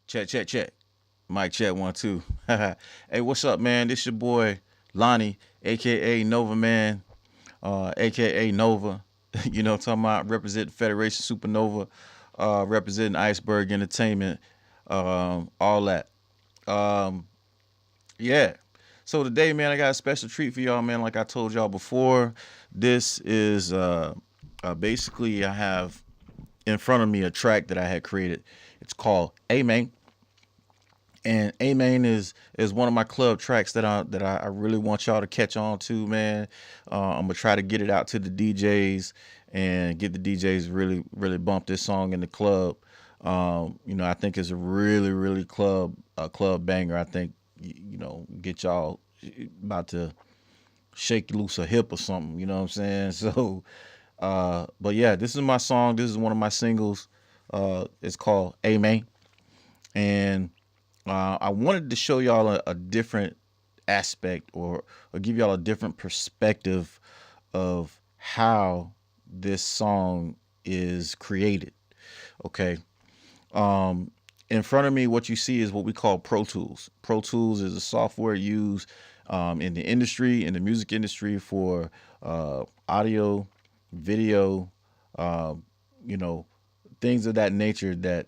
Check. Mic check 1 2. Hey, what's up, man? This your boy Lonnie, aka Nova Man, aka Nova. You know, what I'm talking about representing Federation Supernova, representing Iceberg Entertainment, all that. Um, yeah. So today, man, I got a special treat for y'all, man. Like I told y'all before, this is basically I have in front of me a track that I had created. It's called A Main. And A Main is one of my club tracks that I really want y'all to catch on to, man. I'm gonna try to get it out to the DJs and get the DJs really bump this song in the club. I think it's a really club banger. I think get y'all about to shake loose a hip or something. You know what I'm saying? So, but yeah, this is my song. This is one of my singles. It's called A Main, and I wanted to show y'all a different aspect or give y'all a different perspective of how this song is created. Okay. In front of me, what you see is what we call Pro Tools. Pro Tools is a software used in the industry, in the music industry for audio, video, uh, you know, things of that nature that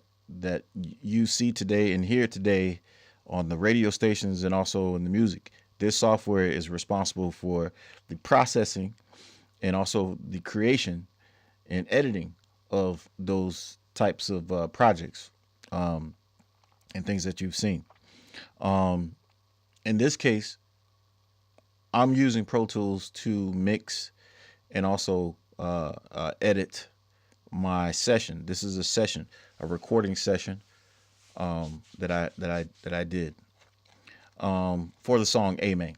you see today and hear today on the radio stations and also in the music. This software is responsible for the processing and also the creation and editing of those types of projects and things that you've seen. Um, in this case, I'm using Pro Tools to mix and also edit my session. This is a session, a recording session that I did for the song A Main.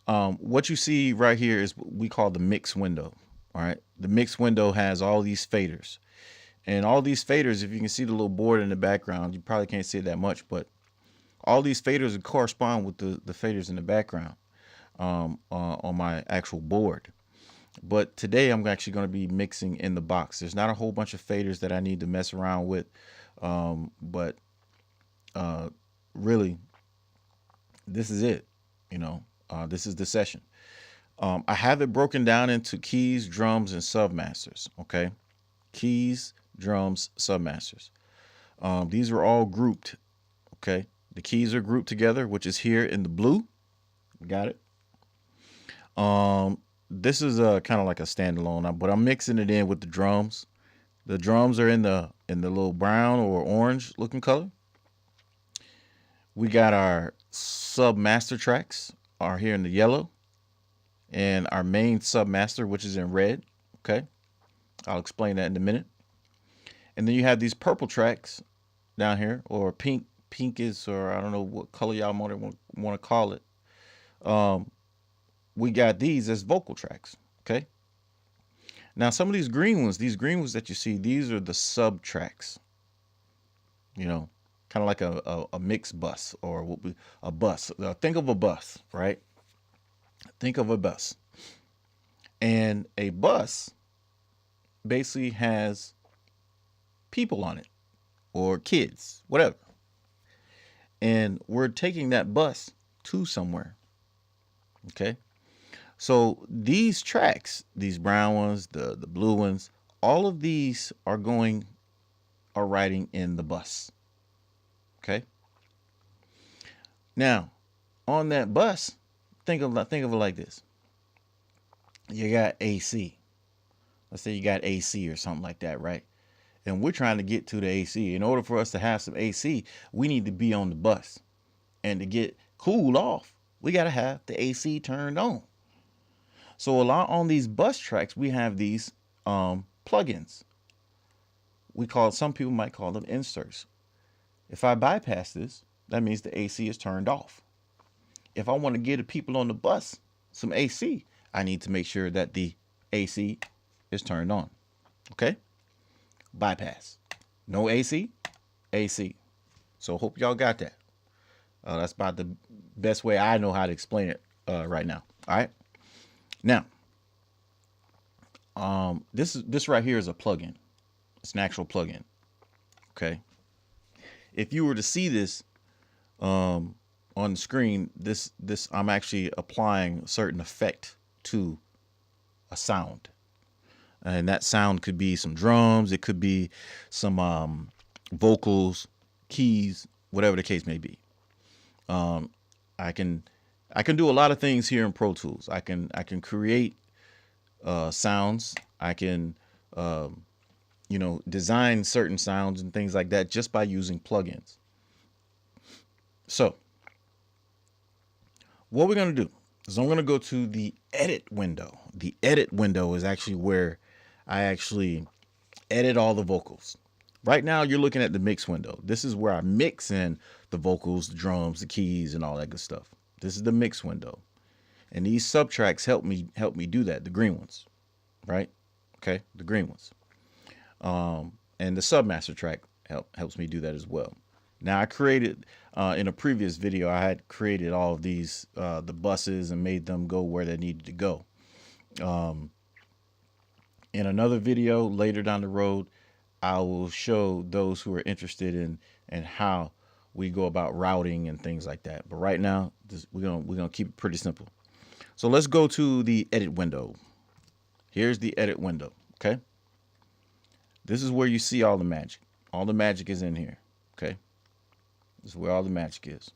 What you see right here is what we call the mix window. All right, the mix window has all these faders, and all these faders. If you can see the little board in the background, you probably can't see it that much, but all these faders correspond with the faders in the background on my actual board. But today I'm actually going to be mixing in the box. There's not a whole bunch of faders that I need to mess around with, but uh, really, this is it. This is the session. I have it broken down into keys, drums, and submasters. Okay, keys, drums, submasters. These are all grouped. Okay, the keys are grouped together, which is here in the blue. Got it. This is kind of like a standalone, but I'm mixing it in with the drums. The drums are in the little brown or orange looking color. We got our sub master tracks are here in the yellow, and our main sub master, which is in red. Okay, I'll explain that in a minute. And then you have these purple tracks down here, or pink. Pink is, or I don't know what color y'all want to call it. Um, we got these as vocal tracks. Okay. Now some of these green ones that you see, these are the sub tracks. You know, kind of like a mixed bus or a bus. Think of a bus, right? Think of a bus, and a bus basically has people on it or kids, whatever. And we're taking that bus to somewhere. Okay. So these tracks, these brown ones, the blue ones, all of these are riding in the bus. Okay. Now, on that bus, think of it like this. You got AC. Let's say you got AC or something like that, right? And we're trying to get to the AC. In order for us to have some AC, we need to be on the bus. And to get cooled off, we got to have the AC turned on. So along on these bus tracks, we have these plugins. Some people might call them inserts. If I bypass this, that means the AC is turned off. If I want to give the people on the bus some AC, I need to make sure that the AC is turned on. Okay? Bypass. No AC, AC. So hope y'all got that. That's about the best way I know how to explain it right now. All right. Now, this right here is a plugin. It's an actual plugin. Okay. if you were to see this on the screen, this I'm actually applying a certain effect to a sound, and that sound could be some drums, it could be some vocals, keys, whatever the case may be. Um, I can I can do a lot of things here in Pro Tools. I can create sounds. I can design certain sounds and things like that just by using plugins. So what we're gonna do is I'm gonna go to the edit window. The edit window is actually where I actually edit all the vocals. Right now you're looking at the mix window. This is where I mix in the vocals, the drums, the keys, and all that good stuff. This is the mix window. And these subtracks help me do that, the green ones, right? Okay, the green ones. And the submaster track helps me do that as well. Now I created in a previous video, I had created all of these the buses and made them go where they needed to go. In another video later down the road, I will show those who are interested in how we go about routing and things like that. But right now, we're gonna keep it pretty simple. So let's go to the edit window. Here's the edit window. Okay. This is where you see all the magic. All the magic is in here. Okay. This is where all the magic is.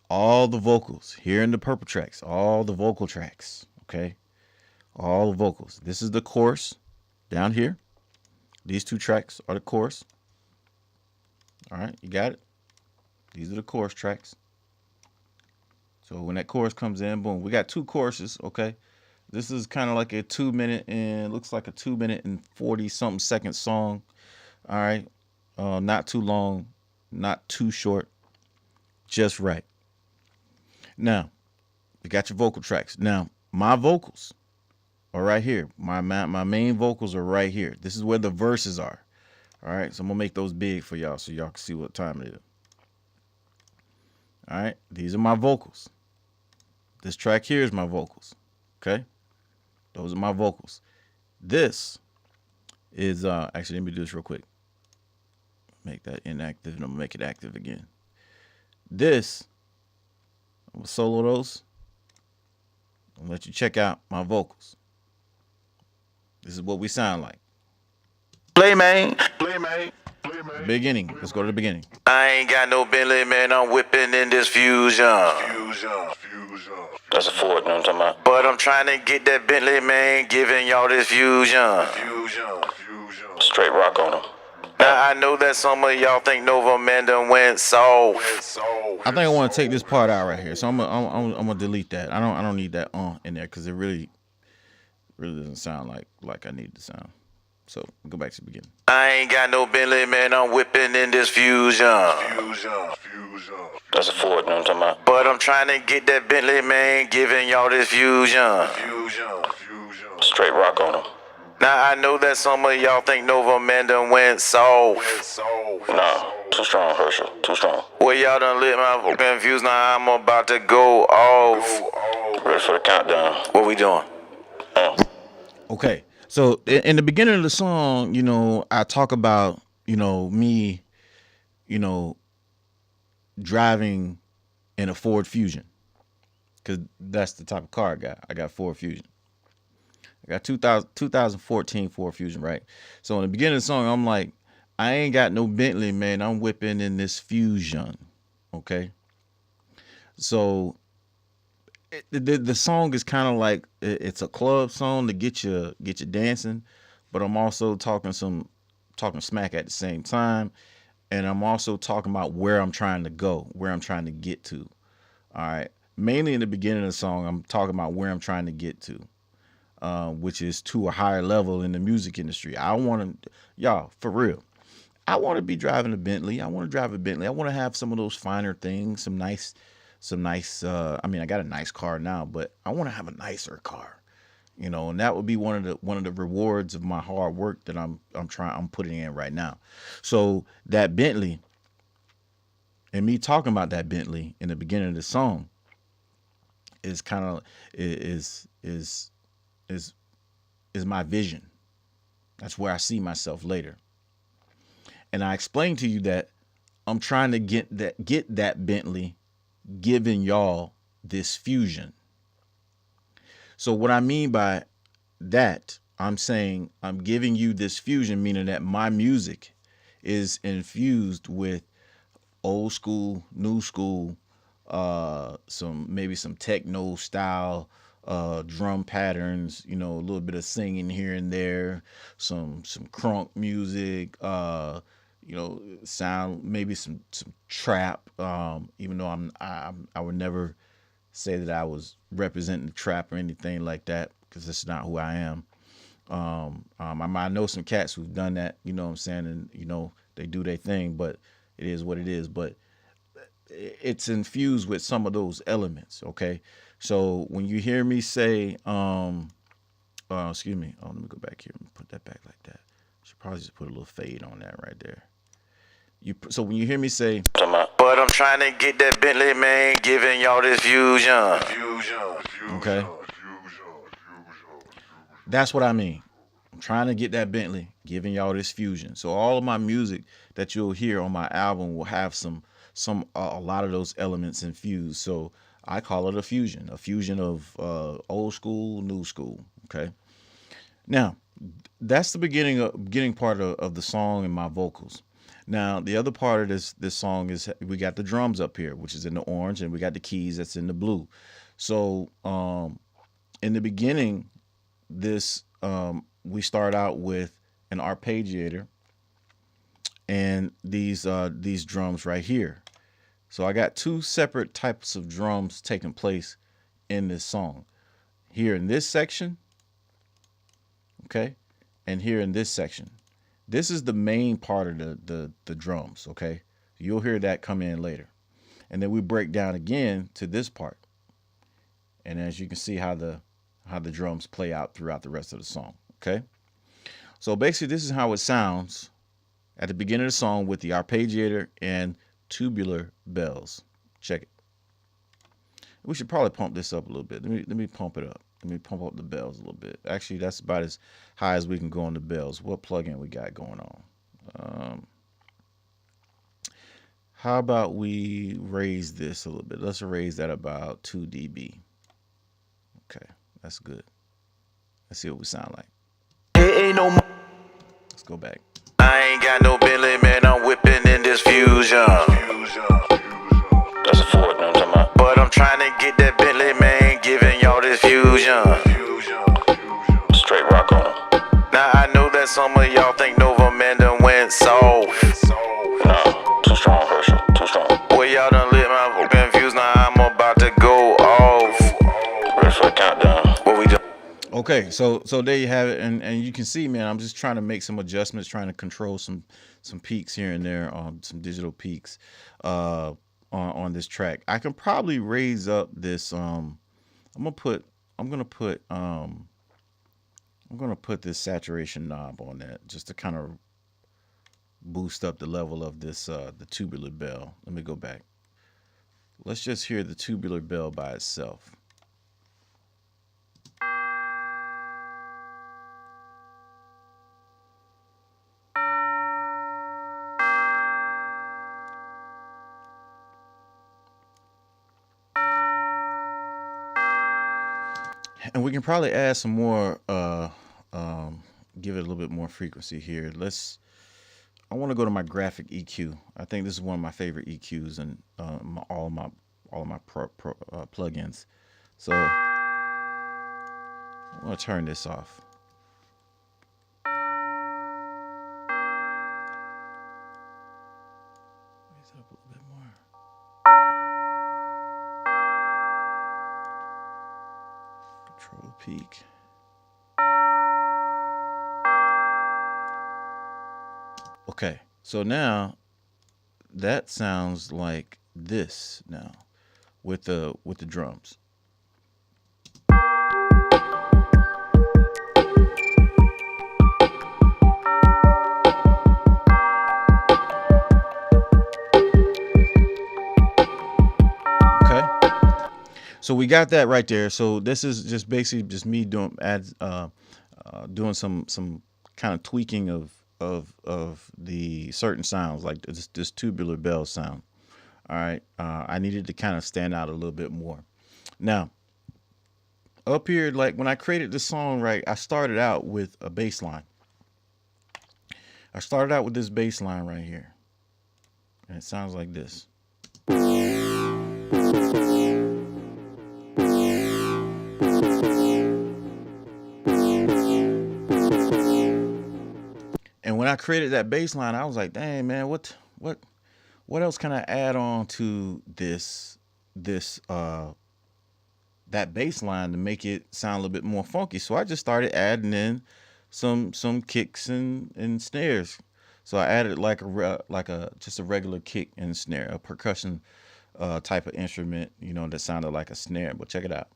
All the vocals here in the purple tracks, all the vocal tracks. Okay. All the vocals. This is the chorus down here. These two tracks are the chorus. All right. You got it. These are the chorus tracks. So when that chorus comes in, boom, we got two choruses. Okay. This is kind of like a 2 minute and looks like a 2 minute and 40 something second song. All right. Not too long, not too short, just right. Now, you got your vocal tracks. Now, my vocals are right here. My main vocals are right here. This is where the verses are. All right. So I'm going to make those big for y'all so y'all can see what time it is. All right. These are my vocals. This track here is my vocals. Okay. Those are my vocals. This is actually, let me do this real quick. Make that inactive and I'm gonna make it active again. This, I'm gonna solo those. I'll let you check out my vocals. This is what we sound like. Play, man. Play, man. Play, man. Beginning. Let's go to the beginning. I ain't got no Bentley, man. I'm whipping in this Fusion. That's a Ford, you know what I'm talking about? But I'm trying to get that Bentley, man, giving y'all this Fusion. Straight rock on them. Now I know that some of y'all think Nova Man done went soft. I think I want to take this part out right here, so I'm gonna delete that. I don't need that in there because it really doesn't sound like I need it to sound. So go back to the beginning. I ain't got no Bentley, man. I'm whipping in this Fusion. That's a Ford, you know what I'm talking about? But I'm trying to get that Bentley, man, giving y'all this Fusion. Straight rock on them. Now I know that some of y'all think Nova Man done went soft. Nah, too strong, Herschel. Too strong. Well, y'all done lit my fucking fuse. Now I'm about to go off. Ready for the countdown. What we doing? Okay. So in the beginning of the song, I talk about, me, driving in a Ford Fusion, because that's the type of car I got. I got Ford Fusion. I got 2014 Ford Fusion, right? So in the beginning of the song, I'm like, I ain't got no Bentley, man. I'm whipping in this Fusion. Okay. So the song is kind of like it's a club song to get you dancing, but I'm also talking smack at the same time, and I'm also talking about where I'm trying to go, where I'm trying to get to. All right, mainly in the beginning of the song, I'm talking about where I'm trying to get to, which is to a higher level in the music industry. I want to, y'all, for real. I want to be driving a Bentley. I want to drive a Bentley. I want to have some of those finer things, some nice, I mean, I got a nice car now, but I want to have a nicer car, and that would be one of the rewards of my hard work that I'm putting in right now. So that Bentley, and me talking about that Bentley in the beginning of the song is kind of is my vision. That's where I see myself later. And I explained to you that I'm trying to get that Bentley, giving y'all this fusion. So what I mean by that, I'm saying I'm giving you this fusion, meaning that my music is infused with old school, new school, some maybe some techno style drum patterns, a little bit of singing here and there, some crunk music, sound maybe some trap. Even though I would never say that I was representing the trap or anything like that because that's not who I am. I know some cats who've done that, you know what I'm saying, and they do their thing, but it is what it is. But it's infused with some of those elements. Okay, so when you hear me say, excuse me, let me go back here and put that back like that. Should probably just put a little fade on that right there. So when you hear me say, but I'm trying to get that Bentley, man, giving y'all this fusion. Okay, that's what I mean. I'm trying to get that Bentley, giving y'all this fusion. So all of my music that you'll hear on my album will have a lot of those elements infused. So I call it a fusion of old school, new school. Okay. Now that's the beginning part of the song and my vocals. Now the other part of this song is we got the drums up here, which is in the orange, and we got the keys that's in the blue. So in the beginning, this we start out with an arpeggiator and these drums right here. So I got two separate types of drums taking place in this song. Here in this section, okay, and here in this section. This is the main part of the drums, okay? You'll hear that come in later. And then we break down again to this part. And as you can see how the drums play out throughout the rest of the song, okay? So basically this is how it sounds at the beginning of the song with the arpeggiator and tubular bells. Check it. We should probably pump this up a little bit. Let me pump it up. Let me pump up the bells a little bit. Actually, that's about as high as we can go on the bells. What plugin we got going on? How about we raise this a little bit? Let's raise that about 2 dB. Okay, that's good. Let's see what we sound like. Let's go back. I ain't got no Bentley, man. I'm whipping in this fusion. That's a Ford, no, I'm talking about. But I'm trying to get that Bentley, man, giving y'all this fusion. Straight rock on them. Now I know that some of y'all think Nova Man done went soft. No, too strong, Herschel, too strong. Boy, y'all done lit my fucking fuse. Now I'm about to go off. Ready for the countdown. What we do? Okay, so there you have it, and you can see, man, I'm just trying to make some adjustments, trying to control some peaks here and there, some digital peaks, on this track. I can probably raise up this. I'm gonna put this saturation knob on that just to kind of boost up the level of this the tubular bell. Let me go back. Let's just hear the tubular bell by itself. And we can probably add some more, give it a little bit more frequency here. I want to go to my graphic EQ. I think this is one of my favorite EQs and all of my plugins. So I'm going to turn this off. Raise it up a little bit more. Control peak. Okay, so now that sounds like this now with the drums. Okay, so we got that right there. So this is just basically just me doing some kind of tweaking of of the certain sounds, like this tubular bell sound. All right, I needed to kind of stand out a little bit more. Now, up here, like when I created this song, right, I started out with a bass line. I started out with this bass line right here, and it sounds like this. And when I created that bass line, I was like, dang man, what else can I add on to this that bass line to make it sound a little bit more funky? So I just started adding in some kicks and snares. So I added like like a just a regular kick and snare, a percussion type of instrument, that sounded like a snare. But check it out.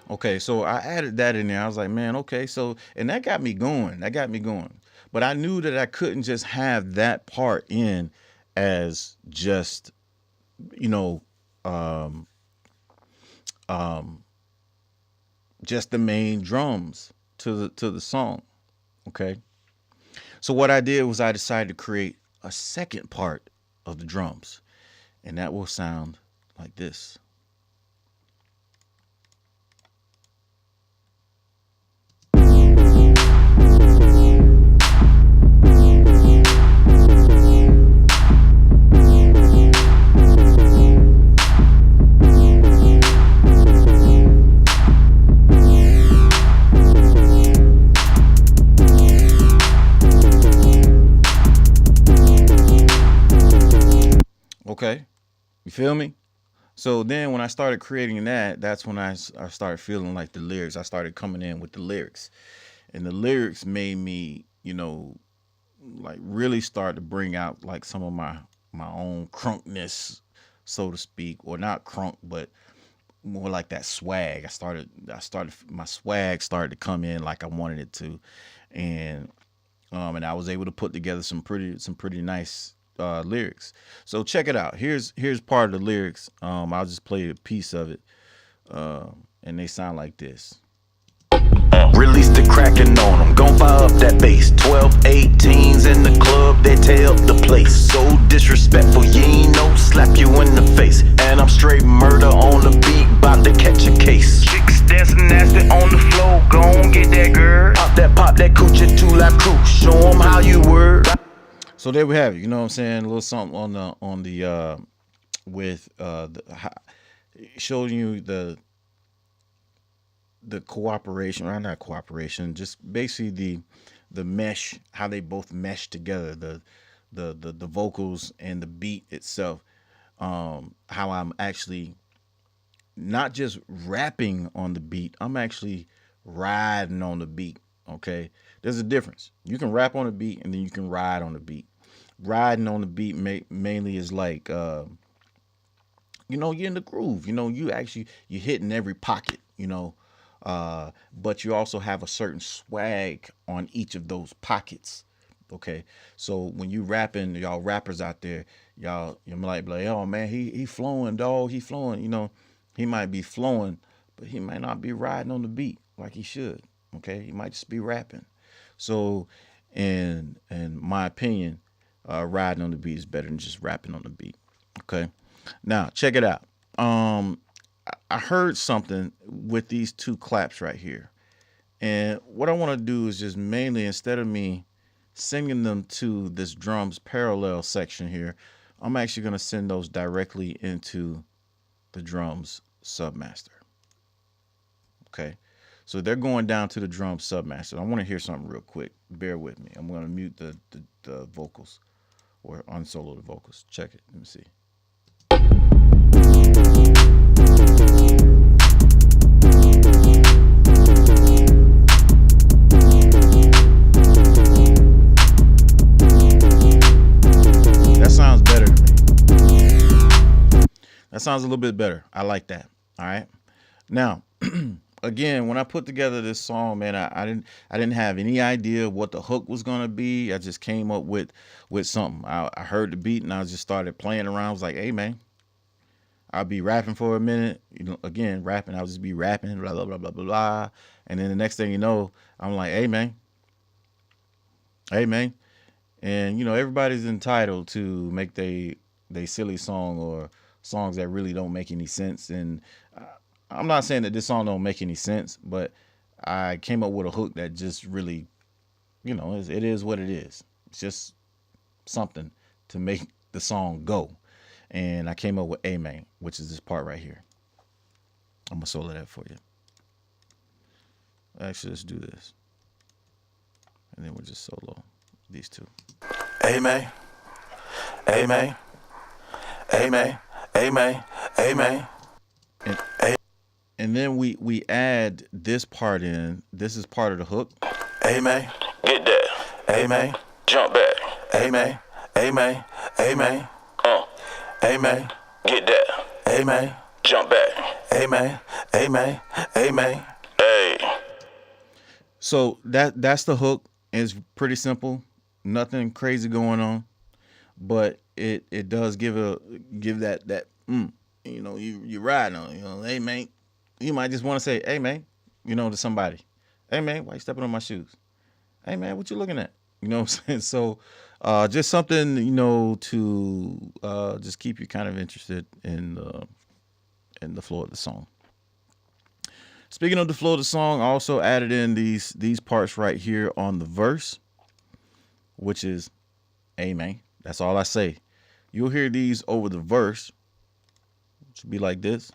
Okay, so I added that in there. I was like, man, okay, so and that got me going. That got me going. But I knew that I couldn't just have that part in as just, you know, um, um, just the main drums to the song. Okay. So what I did was I decided to create a second part of the drums, and that will sound like this. Okay. You feel me? So then when I started creating that, that's when I started feeling like the lyrics. I started coming in with the lyrics. And the lyrics made me, like really start to bring out like some of my own crunkness, so to speak, or not crunk, but more like that swag. I started my swag started to come in like I wanted it to. And and I was able to put together some pretty nice lyrics. So check it out. Here's part of the lyrics. I'll just play a piece of it, and they sound like this. Release the cracking on them, gon' fire up that bass. 12, 18s in the club, they tear up the place. So disrespectful, you ain't no slap you in the face. And I'm straight murder on the beat, bout to catch a case. Chicks dancing nasty on the floor, gon' get that girl. Pop that coochie to la crew, show them how you were. So there we have it. You know what I'm saying? A little something on the with showing you the cooperation, or not cooperation, just basically the mesh, how they both mesh together, the vocals and the beat itself. How I'm actually not just rapping on the beat, I'm actually riding on the beat. Okay, there's a difference. You can rap on the beat and then you can ride on the beat. Riding on the beat mainly is like you're in the groove. You're hitting every pocket. But you also have a certain swag on each of those pockets. Okay, so when you rapping, y'all rappers out there, y'all you might be like, oh man, he flowing, dog, he flowing. He might be flowing, but he might not be riding on the beat like he should. Okay, he might just be rapping. So, in my opinion, riding on the beat is better than just rapping on the beat. Okay, now check it out. I heard something with these two claps right here. And what I want to do is just mainly, instead of me sending them to this drums parallel section here, I'm actually going to send those directly into the drums submaster. Okay. So they're going down to the drum submaster. I want to hear something real quick. Bear with me. I'm going to mute the vocals, or unsolo the vocals. Check it. Let me see. That sounds better to me. That sounds a little bit better. I like that. All right. Now, again, when I put together this song, man, I didn't have any idea what the hook was gonna be. I just came up with something. I heard the beat and I just started playing around. I was like, hey man, I'll be rapping for a minute. Again, rapping. I'll just be rapping, blah blah blah blah blah blah. And then the next thing you know, I'm like, hey man, and everybody's entitled to make they silly song or songs that really don't make any sense. And uh, I'm not saying that this song don't make any sense, but I came up with a hook that just really, it is what it is. It's just something to make the song go. And I came up with Amen, which is this part right here. I'm gonna solo that for you. Actually, let's do this, and then we'll just solo these two. Amen. Amen. Amen. Amen. Amen. And, and then we add this part in. This is part of the hook. Amen. Get that. Amen. Jump back. Amen. Amen. Amen. Amen. Get that. Amen. Jump back. Amen. Amen. Amen. Hey. So that's the hook. It's pretty simple. Nothing crazy going on, but it does give that you riding on, hey man. You might just want to say, hey man, to somebody. Hey man, why you stepping on my shoes? Hey man, what you looking at? You know what I'm saying? So just something, to just keep you kind of interested in the flow of the song. Speaking of the flow of the song, I also added in these parts right here on the verse, which is amen. That's all I say. You'll hear these over the verse, which will be like this.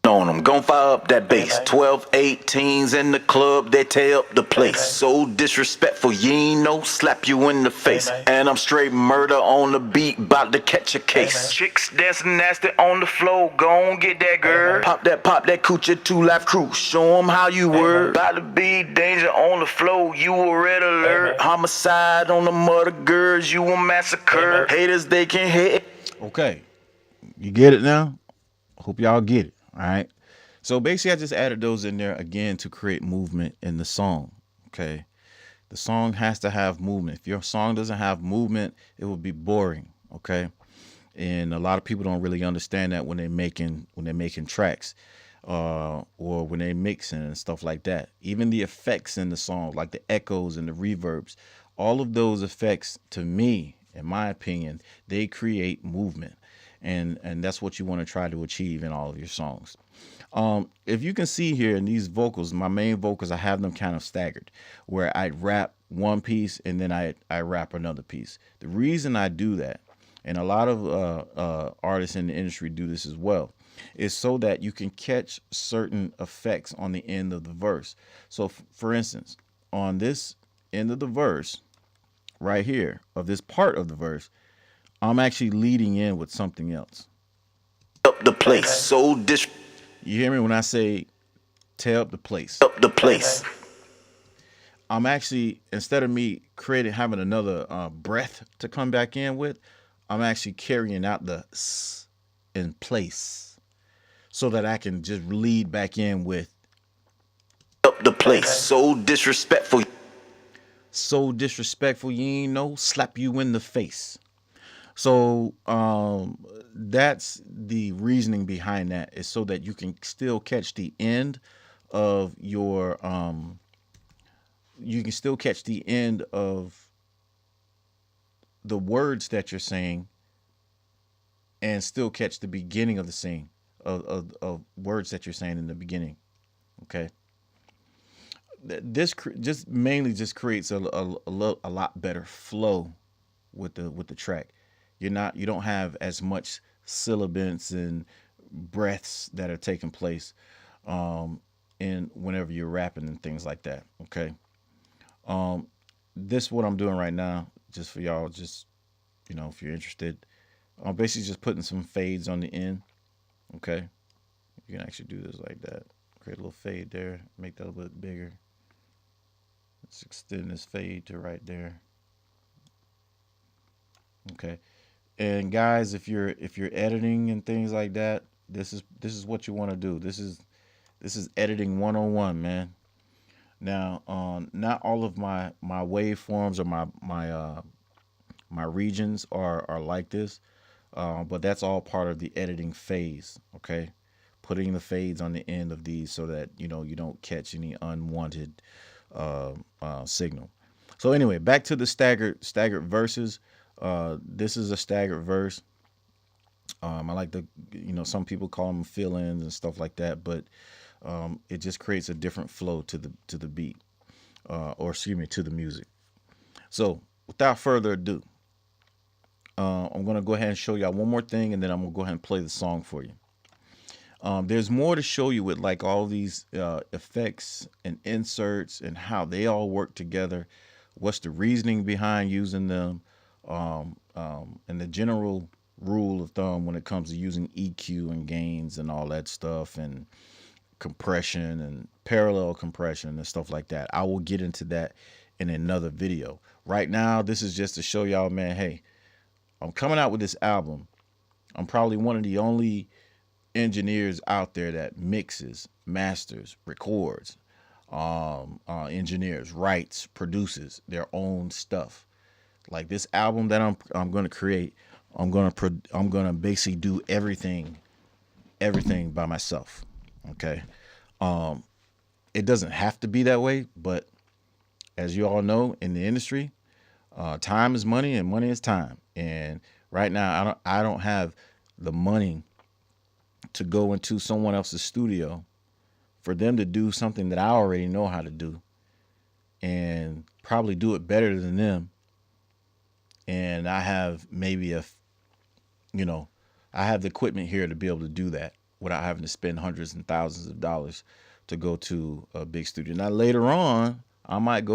On them, gon' fire up that bass. 12, 18s in the club, they tear up the place. So disrespectful, you ain't know, slap you in the face. And I'm straight murder on the beat, bout to catch a case. Chicks dancing nasty on the floor, gon' get that girl. Pop that coochie, 2 Live Crew, show 'em how you were. Bout to be danger on the floor, you a red alert. Homicide on the mother girls, you a massacre. Haters, they can hit. Okay, you get it now? Hope y'all get it. All right. So basically, I just added those in there again to create movement in the song. Okay. The song has to have movement. If your song doesn't have movement, it will be boring. Okay. And a lot of people don't really understand that when they're making tracks, or when they're mixing and stuff like that. Even the effects in the song, like the echoes and the reverbs, all of those effects, to me, in my opinion, they create movement. And that's what you want to try to achieve in all of your songs. If you can see here in these vocals, my main vocals, I have them kind of staggered, where I rap one piece and then I rap another piece. The reason I do that, and a lot of artists in the industry do this as well, is so that you can catch certain effects on the end of the verse. So, for instance, on this end of the verse, right here, of this part of the verse, I'm actually leading in with something else. Up the place, so You hear me when I say tear up the place? up the place. I'm actually, instead of me having another breath to come back in with, I'm actually carrying out the s in place so that I can just lead back in with Up the place, so disrespectful. so disrespectful, you ain't know, slap you in the face. So that's the reasoning behind that, is so that you can still catch the end of your you can still catch the end of the words that you're saying and still catch the beginning of the scene of words that you're saying in the beginning. Okay. This just mainly just creates a lot better flow with the track. You don't have as much syllabants and breaths that are taking place in whenever you're rapping and things like that. Okay. This is what I'm doing right now, just for y'all, just if you're interested. I'm basically just putting some fades on the end. Okay. You can actually do this like that. Create a little fade there, make that a little bit bigger. Let's extend this fade to right there. Okay. And guys, if you're editing and things like that, this is what you want to do. This is This is editing 101, man. Now, not all of my waveforms or my regions are like this, but that's all part of the editing phase. Okay, putting the fades on the end of these so that you don't catch any unwanted signal. So anyway, back to the staggered verses. This is a staggered verse. I like some people call them fill-ins and stuff like that, but it just creates a different flow to the beat, or excuse me, to the music. So without further ado, I'm gonna go ahead and show y'all one more thing, and then I'm gonna go ahead and play the song for you. There's more to show you with like all these effects and inserts and how they all work together. What's the reasoning behind using them, and the general rule of thumb when it comes to using EQ and gains and all that stuff, and compression and parallel compression and stuff like that. I will get into that in another video. Right now, this is just to show y'all, man, hey, I'm coming out with this album. I'm probably one of the only engineers out there that mixes, masters, records, engineers, writes, produces their own stuff. Like this album that I'm going to create, I'm going to basically do everything by myself. Okay. It doesn't have to be that way, but as you all know, in the industry, time is money and money is time. And right now, I don't have the money to go into someone else's studio for them to do something that I already know how to do and probably do it better than them. And I have maybe I have the equipment here to be able to do that without having to spend hundreds and thousands of dollars to go to a big studio. Now later on, I might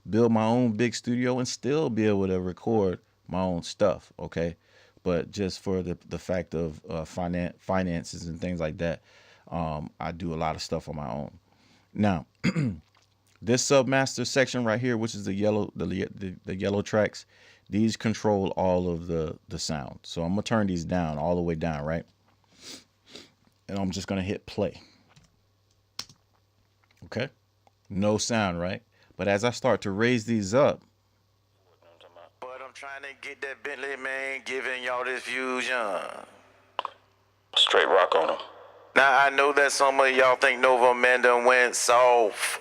build my own big studio and still be able to record my own stuff. Okay. But just for the fact of finances and things like that, I do a lot of stuff on my own. Now, this submaster section right here, which is the yellow tracks, these control all of the sound. So I'm gonna turn these down all the way down, right? And I'm just gonna hit play. Okay, no sound, right? But as I start to raise these up, But I'm trying to get that Bentley, man, giving y'all this fusion. Straight rock on them. Now I know that some of y'all think Nova Man done went soft.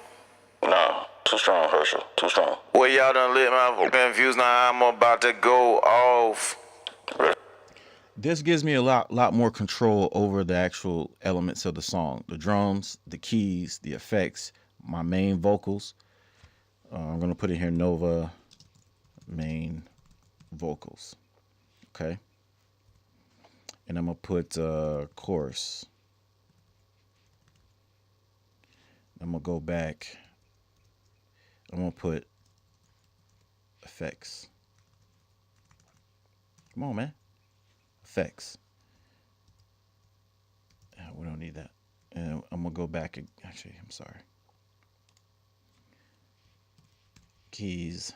Nah, too strong, Herschel. Too strong. Well, y'all done lit my fucking fuse. Now I'm about to go off. this gives me a lot more control over the actual elements of the song, the drums, the keys, the effects, my main vocals. I'm gonna put in here Nova main vocals. Okay. And I'm gonna put chorus. I'm gonna go back. I'm gonna put effects. Come on, man. Effects. We don't need that. And I'm gonna go back. Actually, I'm sorry. Keys.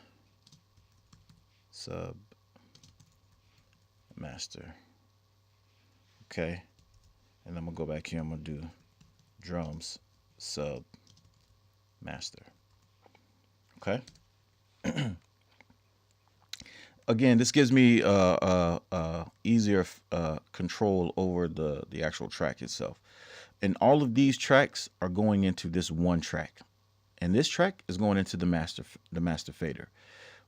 Sub. Master. Okay. And I'm gonna go back here. I'm gonna do drums. Sub. Master. Okay. Again, this gives me easier control over the actual track itself. And all of these tracks are going into this one track. And this track is going into the master fader,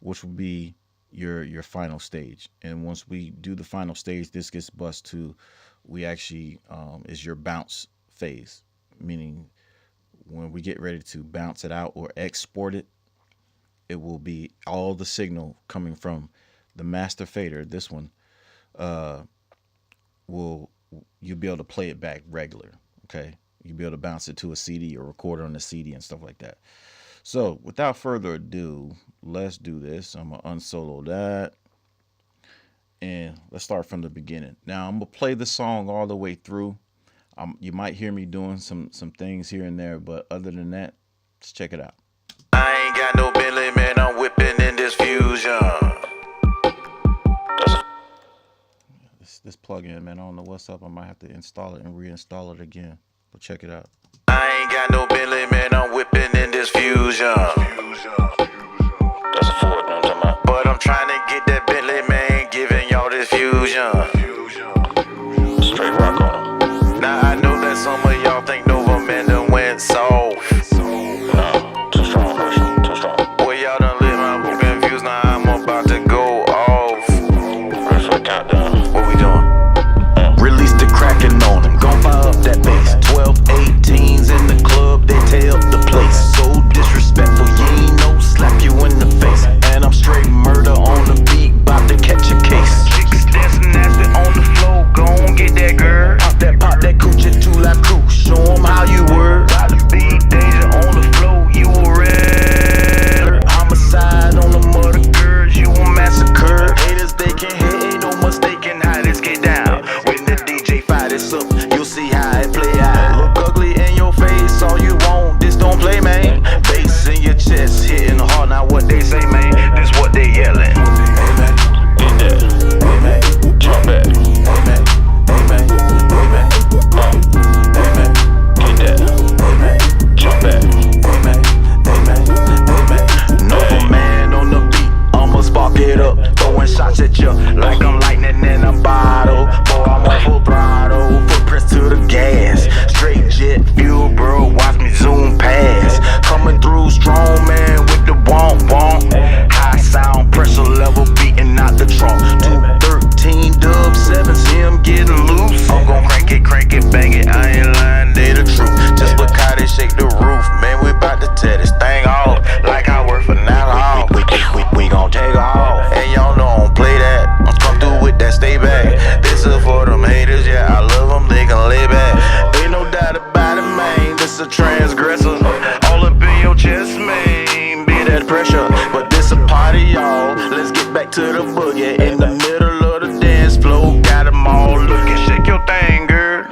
which will be your final stage. And once we do the final stage, this gets bussed to, we actually is your bounce phase, meaning when we get ready to bounce it out or export it, it will be all the signal coming from the master fader. This one you'll be able to play it back regular. Okay, you'll be able to bounce it to a CD or record it on a CD and stuff like that. So without further ado, let's do this. I'm gonna unsolo that and let's start from the beginning. Now I'm gonna play the song all the way through. You might hear me doing some things here and there, but other than that, let's check it out. I ain't got no Bentley, man, I'm whipping in this fusion. This plugin, man, I don't know what's up. I might have to install it and reinstall it again. But check it out. I ain't got no Bentley, man, I'm whipping in this Fusion. That's a Ford, no, I'm talking about. But I'm trying to get that Bentley, man, giving y'all this Fusion. Straight rock on them. Now I know that some of y'all think Nova Man done went soft. No, too strong, Herschel, too strong. Boy, y'all done lit my book confused, now I'm about to go off. Ready for the countdown. What we doing? Release the cracking on them, gon' fire up that bass. 12, 18s in the club, they tear up the place. So disrespectful, you ain't no slap you in the face. And I'm straight murder on the beat, bout to catch a case. Chicks dancing nasty on the floor, gon' get that girl. Pop that coochie to live crew, show 'em how you work. Gotta be danger on the floor, you a red. Homicide on the mother girls, you a massacre. Haters, they can't hate, ain't no mistaking how this get down. When the DJ fire this up, you'll see how it play out. Look ugly in your face, all you want, this don't play, man. Bass in your chest, hitting hard, now what they say, man, this what they yelling. Amen. Get that. Amen. Jump back. Amen. Amen. Amen. Amen. Get that. Amen. Jump back. Amen. Amen. Amen. Nova Man on the beat, I'ma spark it up, throwing shots at you like I'm lightning in a bottle. Boy, I'm on full throttle, footprints to the gas. Straight jet fuel, bro, watch me zoom past. Coming through strong, man, with the womp womp. High sound, pressure level beating out the trunk. 213 dub 7, see him getting loose. I'm gon' crank it, bang it, I ain't lying, they the truth. Just look how they shake the roof, man, we bout to tear this thing off. Like I work for now, we gon' take off. And y'all know I don't play that, come through with that, stay back. This is for them haters, yeah, I love them, they can lay back. Ain't no doubt about it, man, this a transgressor. All up in your chest, man, be that pressure. But this a party, y'all, let's get back to the boogie. In the middle of the dance floor, got them all looking. Shake your thing, girl.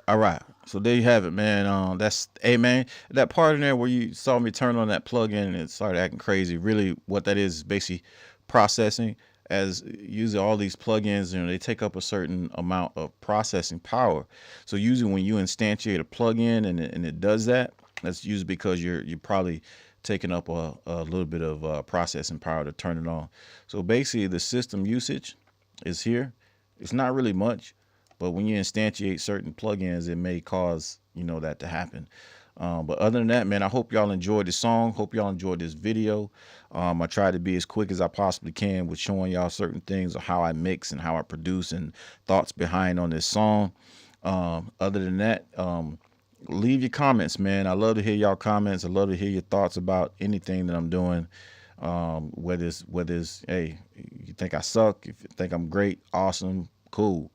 All right. So there you have it, man. That's man. That part in there where you saw me turn on that plug-in and it started acting crazy. Really, what that is basically processing. As using all these plugins, they take up a certain amount of processing power. So usually when you instantiate a plugin and it does that, that's usually because you're probably taking up a little bit of processing power to turn it on. So basically, the system usage is here. It's not really much. But when you instantiate certain plugins, it may cause, that to happen. But other than that, man, I hope y'all enjoyed the song. Hope y'all enjoyed this video. I try to be as quick as I possibly can with showing y'all certain things of how I mix and how I produce and thoughts behind on this song. Other than that, leave your comments, man. I love to hear y'all comments. I love to hear your thoughts about anything that I'm doing. Whether it's, hey, you think I suck, if you think I'm great, awesome, cool.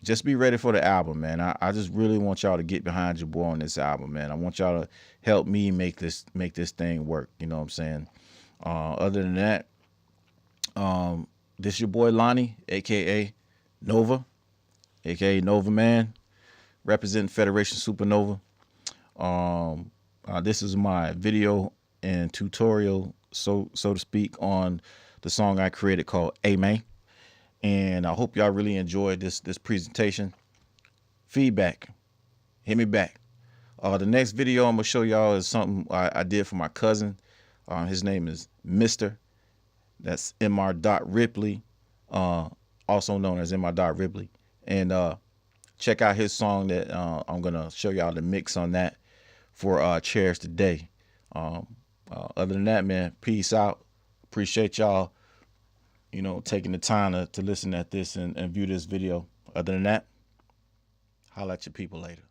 Just be ready for the album, man. I just really want y'all to get behind your boy on this album, man. I want y'all to help me make this thing work. You know what I'm saying? Other than that, this your boy Lonnie, aka Nova, aka Nova Man, representing Federation Supernova. This is my video and tutorial, so to speak, on the song I created called Amen. And I hope y'all really enjoyed this presentation. Feedback, hit me back. The next video I'm gonna show y'all is something I did for my cousin. His name is Mr. That's Mr. Also known as Mr. Ripley. And check out his song that I'm gonna show y'all the mix on that for Chairs Today. Other than that, man, peace out. Appreciate y'all, taking the time to listen at this and view this video. Other than that, holla at your people later.